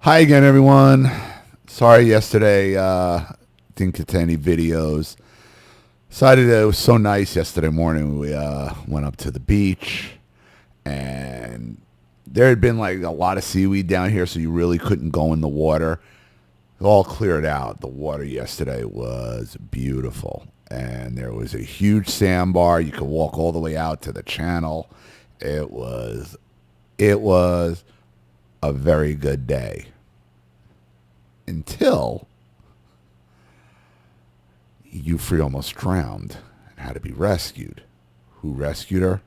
Hi again, everyone. Sorry yesterday didn't get to any videos. Decided that it was so nice yesterday morning. We went up to the beach, and there had been like a lot of seaweed down here, so you really couldn't go in the water. It all cleared out. The water yesterday was beautiful, and there was a huge sandbar. You could walk all the way out to the channel. It was a very good day until Euphry almost drowned and had to be rescued. Who rescued her?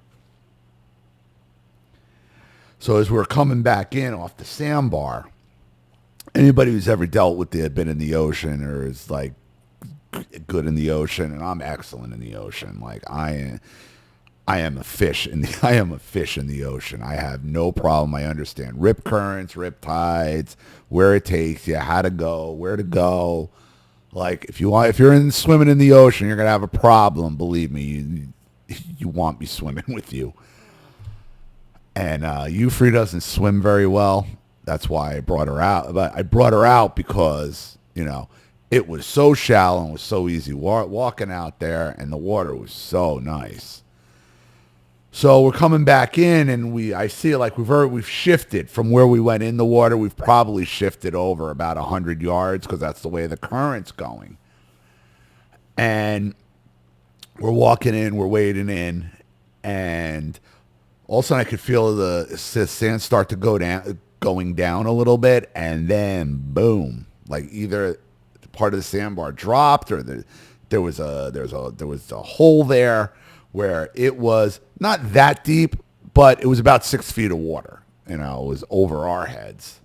So as we're coming back in off the sandbar, anybody who's ever dealt with the been in the ocean or is like good in the ocean, and I'm excellent in the ocean. Like I am a fish in the I am a fish in the ocean. I have no problem. I understand rip currents, rip tides, where it takes you, how to go, where to go. Like if you're in swimming in the ocean, you're gonna have a problem. Believe me, you want me swimming with you. And Euphry doesn't swim very well. That's why I brought her out. But I brought her out because it was so shallow and was so easy walking out there, and the water was so nice. So we're coming back in, and I see like we've shifted from where we went in the water. We've probably shifted over about 100 yards because that's the way the current's going. And we're walking in, we're wading in, and all of a sudden I could feel the sand start to going down a little bit, and then boom, like either part of the sandbar dropped or there was a hole there where it was not that deep, but it was about 6 feet of water. It was over our heads.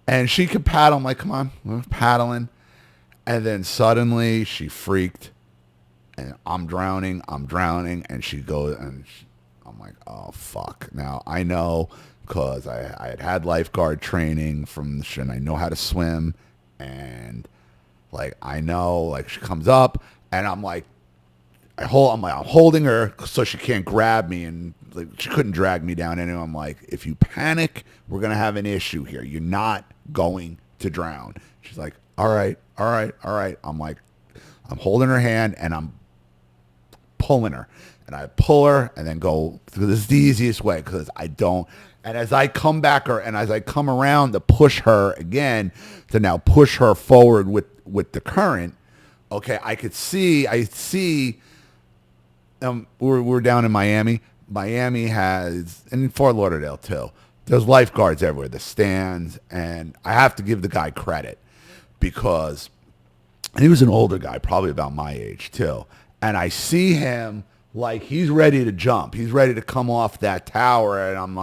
And she could paddle. I'm like, come on, we're paddling. And then suddenly she freaked, and I'm drowning. And she goes, I'm like, oh, fuck. Now, I know because I had lifeguard training and I know how to swim. And, like, I know, like, she comes up, and I'm like, I'm holding her so she can't grab me, and like she couldn't drag me down anyway. I'm like, if you panic, we're gonna have an issue here. You're not going to drown. She's like, all right, all right, all right. I'm like, I'm holding her hand and I'm pulling her, and I pull her and then go. This is the easiest way because I don't. And as I come as I come around to push her again, to now push her forward with the current. Okay, I see. We're down in Miami. Miami has, and in Fort Lauderdale too, there's lifeguards everywhere, the stands, and I have to give the guy credit because he was an older guy, probably about my age too, and I see him like he's ready to jump, he's ready to come off that tower, and I'm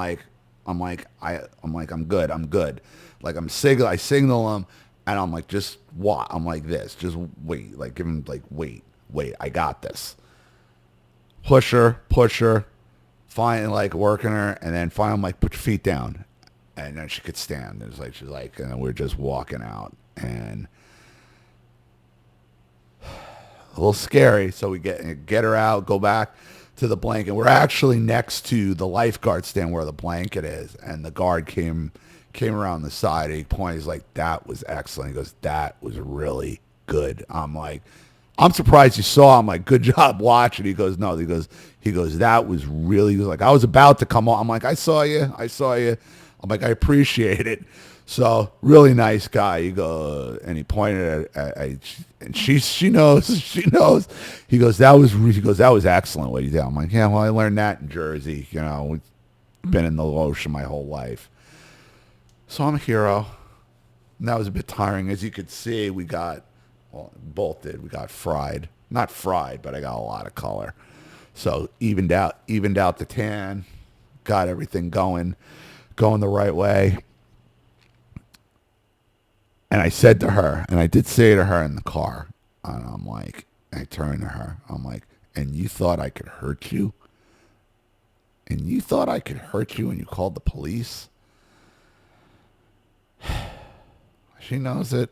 good, like I signal him, and I'm like, just what? I'm like this, just wait, like give him like wait, I got this. Push her, finally like working her, and then finally I'm like, put your feet down, and then she could stand. She's like, and then we're just walking out, and a little scary. So we get her out, go back to the blanket. We're actually next to the lifeguard stand where the blanket is, and the guard came around the side. He pointed, he's like, that was excellent. He goes, that was really good. I'm like, I'm surprised you saw. I'm like, good job watching. He goes, no. He goes, that was really. He was like, I was about to come on. I'm like, I saw you. I'm like, I appreciate it. So really nice guy. He goes, and he pointed and she knows. He goes, that was excellent what you did. I'm like, yeah, well, I learned that in Jersey. We've been in the ocean my whole life. So I'm a hero. And that was a bit tiring. As you could see, both did. We got fried. Not fried, but I got a lot of color. So evened out the tan, got everything going the right way. And I said to her, and I did say to her in the car, and I'm like, I turned to her, I'm like, and you thought I could hurt you? And you thought I could hurt you and you called the police? She knows it.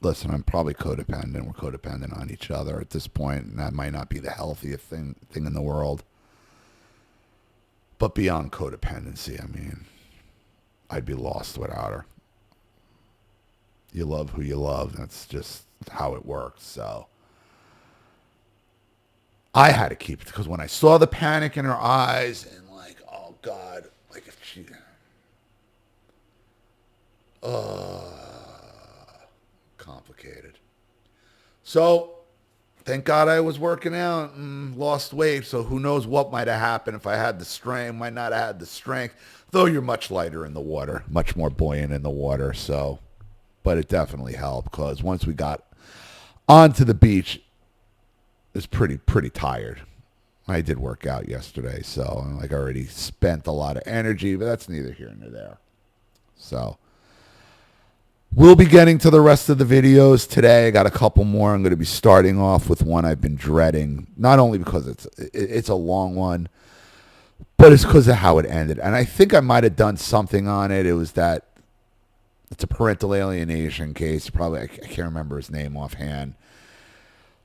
Listen, I'm probably codependent. We're codependent on each other at this point, and that might not be the healthiest thing in the world. But beyond codependency, I mean, I'd be lost without her. You love who you love. That's just how it works. So I had to keep it because when I saw the panic in her eyes and like, oh God, like if she, complicated. So thank God I was working out and lost weight. So who knows what might have happened if I had the strength, might not have had the strength, though you're much lighter in the water, much more buoyant in the water. So, but it definitely helped because once we got onto the beach, it was pretty tired. I did work out yesterday, so like I already spent a lot of energy, but that's neither here nor there. So we'll be getting to the rest of the videos today. I got a couple more. I'm going to be starting off with one I've been dreading, not only because it's a long one, but it's because of how it ended. And I think I might have done something on it. It was that it's a parental alienation case. Probably I can't remember his name offhand.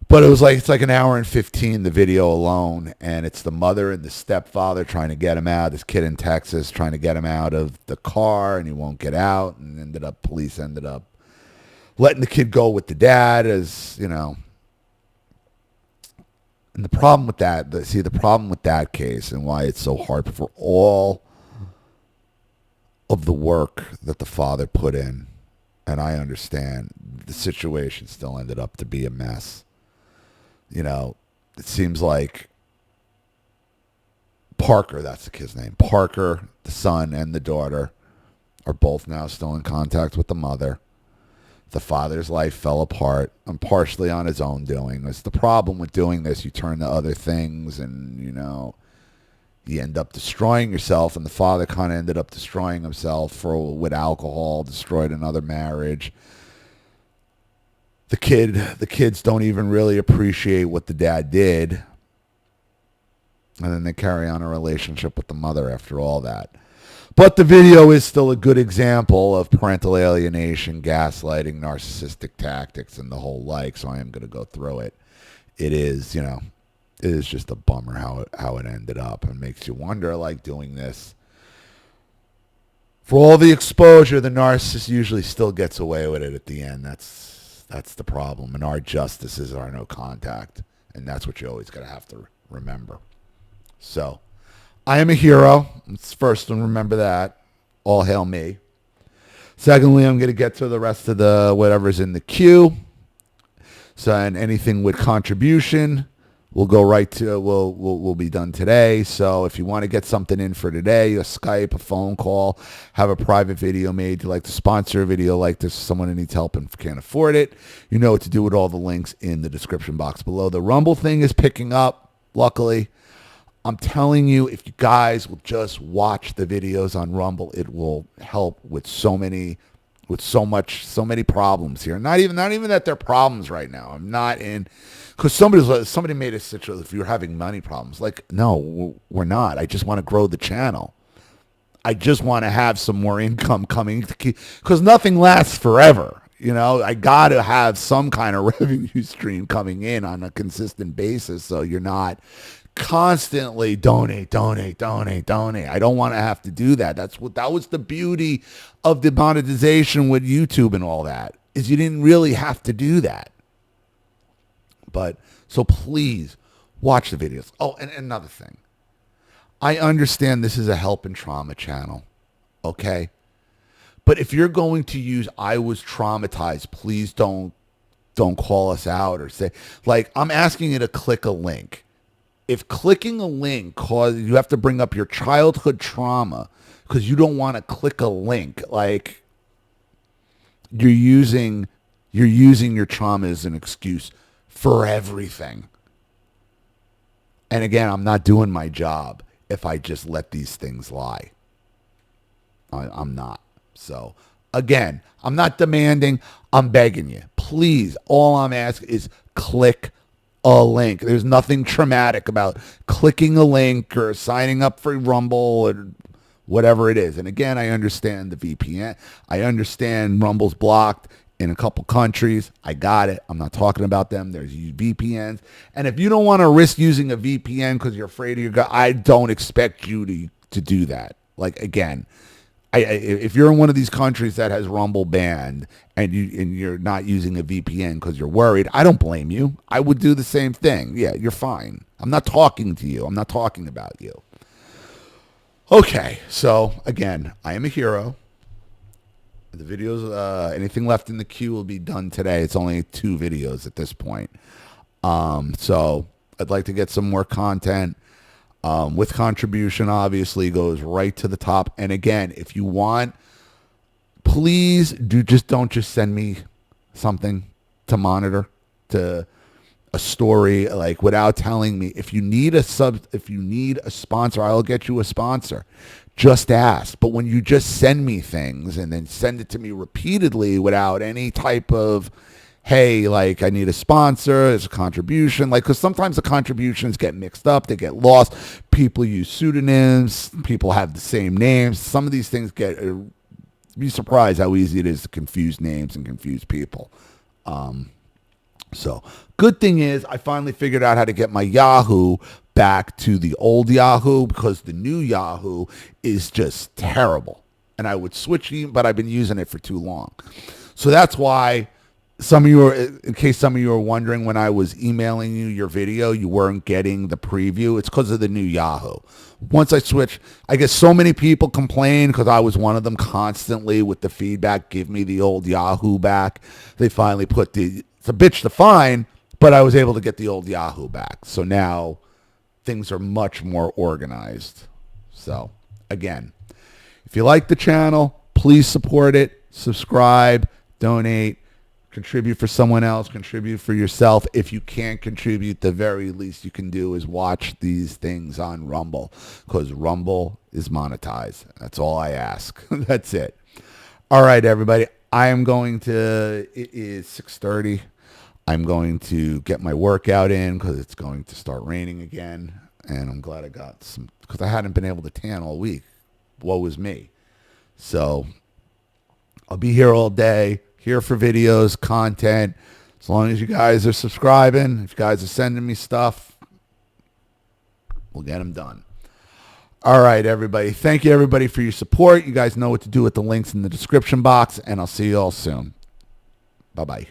But it was like, it's like an hour and 15, the video alone. And it's the mother and the stepfather trying to get him out. This kid in Texas trying to get him out of the car and he won't get out. And police ended up letting the kid go with the dad as, you know. And the problem with that, the problem with that case and why it's so hard for all of the work that the father put in, and I understand, the situation still ended up to be a mess. You know, it seems like Parker, that's the kid's name, Parker, the son and the daughter, are both now still in contact with the mother. The father's life fell apart, and partially on his own doing. It's the problem with doing this. You turn to other things and, you know, you end up destroying yourself, and the father kind of ended up destroying himself with alcohol, destroyed another marriage. The kids don't even really appreciate what the dad did. And then they carry on a relationship with the mother after all that. But the video is still a good example of parental alienation, gaslighting, narcissistic tactics, and the whole like. So I am going to go through it. It is, you know, it is just a bummer how it ended up. And makes you wonder, like, doing this. For all the exposure, the narcissist usually still gets away with it at the end. That's the problem. And our justices are no contact. And that's what you always got to have to remember. So, I am a hero. It's first, and remember that. All hail me. Secondly, I'm going to get to the rest of the whatever's in the queue. So, and anything with contribution, we'll go right to, we'll be done today. So if you want to get something in for today, a Skype, a phone call, have a private video made, you like to sponsor a video like this, someone who needs help and can't afford it, you know what to do with all the links in the description box below. The Rumble thing is picking up, luckily. I'm telling you, if you guys will just watch the videos on Rumble, it will help with so many problems here. Not even that they're problems right now. I'm not in, because somebody made a situation, if you're having money problems, like, no, we're not. I just want to grow the channel. I just want to have some more income coming to keep, because nothing lasts forever. You know, I got to have some kind of revenue stream coming in on a consistent basis, so you're not constantly donate. I don't want to have to do that. That was the beauty of the monetization with YouTube and all that, is you didn't really have to do that. But so please watch the videos. Oh, and another thing. I understand this is a help and trauma channel. Okay? But if you're going to use I was traumatized, please don't call us out or say, like, I'm asking you to click a link. If clicking a link causes you have to bring up your childhood trauma because you don't want to click a link, like, you're using your trauma as an excuse for everything. And again, I'm not doing my job if I just let these things lie. I'm not. So again, I'm not demanding, I'm begging you. Please, all I'm asking is click a link. There's nothing traumatic about clicking a link or signing up for Rumble or whatever it is. And again, I understand the VPN. I understand Rumble's blocked in a couple countries. I got it. I'm not talking about them. There's VPNs. And if you don't want to risk using a VPN because you're afraid of your guy, I don't expect you to do that. Like, again, if you're in one of these countries that has Rumble banned and you're not using a VPN because you're worried, I don't blame you. I would do the same thing. Yeah, you're fine. I'm not talking to you. I'm not talking about you. Okay, so again, I am a hero. The videos, anything left in the queue will be done today. It's only 2 videos at this point. So I'd like to get some more content. With contribution, obviously, goes right to the top. And again, if you want, please don't just send me something to monitor, to a story, like, without telling me. If you need a sponsor, I'll get you a sponsor. Just ask. But when you just send me things and then send it to me repeatedly without any type of, hey, like, I need a sponsor, there's a contribution, like, because sometimes the contributions get mixed up, they get lost. People use pseudonyms, people have the same names. Some of these things be surprised how easy it is to confuse names and confuse people. So good thing is I finally figured out how to get my Yahoo back to the old Yahoo, because the new Yahoo is just terrible. And I would switch, but I've been using it for too long. So that's why in case some of you are wondering, when I was emailing you your video, you weren't getting the preview. It's because of the new Yahoo. Once I switched, I guess so many people complained, because I was one of them constantly with the feedback, give me the old Yahoo back. They finally put it's a bitch to find, but I was able to get the old Yahoo back. So now things are much more organized. So again, if you like the channel, please support it, subscribe, donate, contribute for someone else, contribute for yourself. If you can't contribute, the very least you can do is watch these things on Rumble, because Rumble is monetized. That's all I ask. That's it. All right, everybody. It is 6:30. I'm going to get my workout in, because it's going to start raining again. And I'm glad I got some, because I hadn't been able to tan all week. Woe is me. So I'll be here all day, here for videos, content. As long as you guys are subscribing, if you guys are sending me stuff, we'll get them done. All right, everybody. Thank you, everybody, for your support. You guys know what to do with the links in the description box, and I'll see you all soon. Bye-bye.